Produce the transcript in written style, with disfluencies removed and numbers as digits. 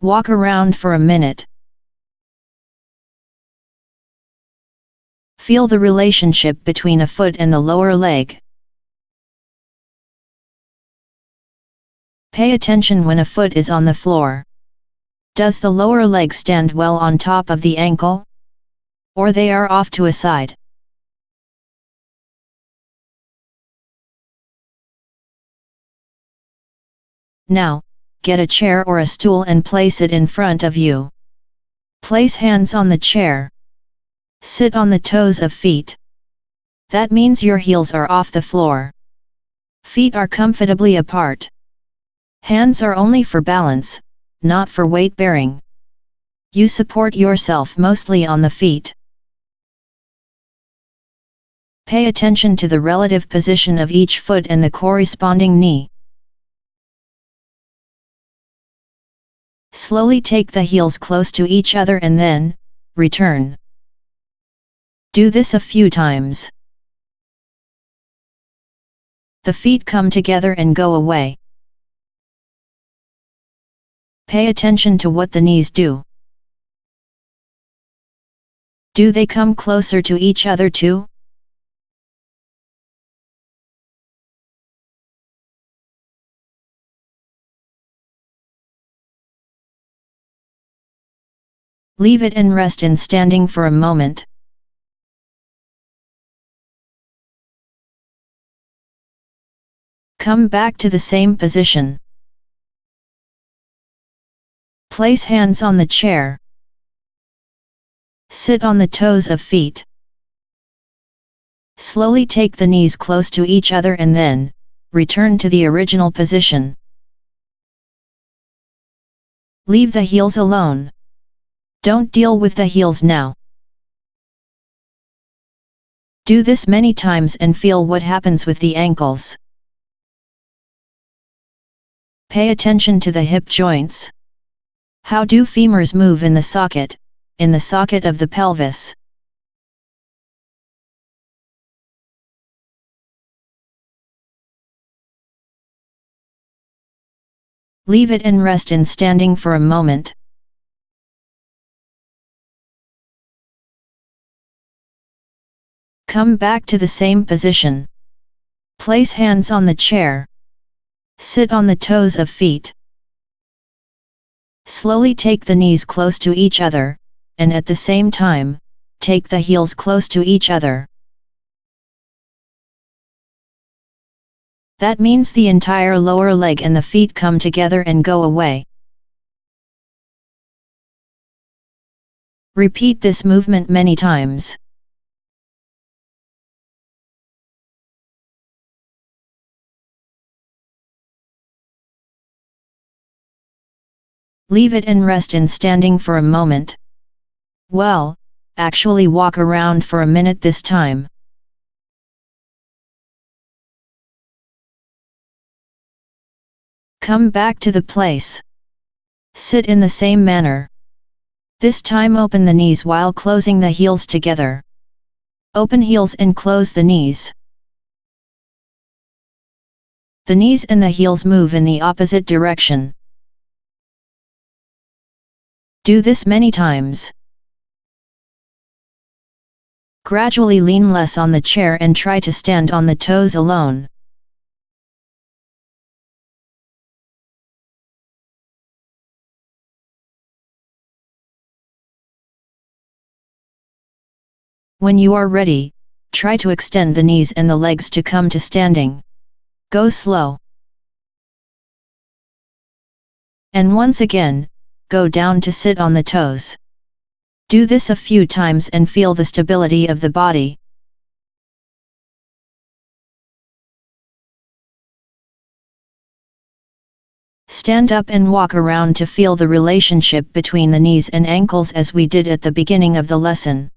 Walk around for a minute. Feel the relationship between a foot and the lower leg. Pay attention when a foot is on the floor. Does the lower leg stand well on top of the ankle? Or they are off to a side? Now, get a chair or a stool and place it in front of you. Place hands on the chair. Sit on the toes of feet. That means your heels are off the floor. Feet are comfortably apart. Hands are only for balance, not for weight bearing. You support yourself mostly on the feet. Pay attention to the relative position of each foot and the corresponding knee. Slowly take the heels close to each other and then, return. Do this a few times. The feet come together and go away. Pay attention to what the knees do. Do they come closer to each other too? Leave it and rest in standing for a moment. Come back to the same position. Place hands on the chair. Sit on the toes of feet. Slowly take the knees close to each other and then, return to the original position. Leave the heels alone. Don't deal with the heels now. Do this many times and feel what happens with the ankles. Pay attention to the hip joints. How do femurs move in the socket of the pelvis? Leave it and rest in standing for a moment. Come back to the same position. Place hands on the chair. Sit on the toes of feet. Slowly take the knees close to each other, and at the same time, take the heels close to each other. That means the entire lower leg and the feet come together and go away. Repeat this movement many times. Leave it and rest in standing for a moment. Well, actually walk around for a minute this time. Come back to the place. Sit in the same manner. This time open the knees while closing the heels together. Open heels and close the knees. The knees and the heels move in the opposite direction. Do this many times. Gradually lean less on the chair and try to stand on the toes alone. When you are ready, try to extend the knees and the legs to come to standing. Go slow. And once again, go down to sit on the toes. Do this a few times and feel the stability of the body. Stand up and walk around to feel the relationship between the knees and ankles as we did at the beginning of the lesson.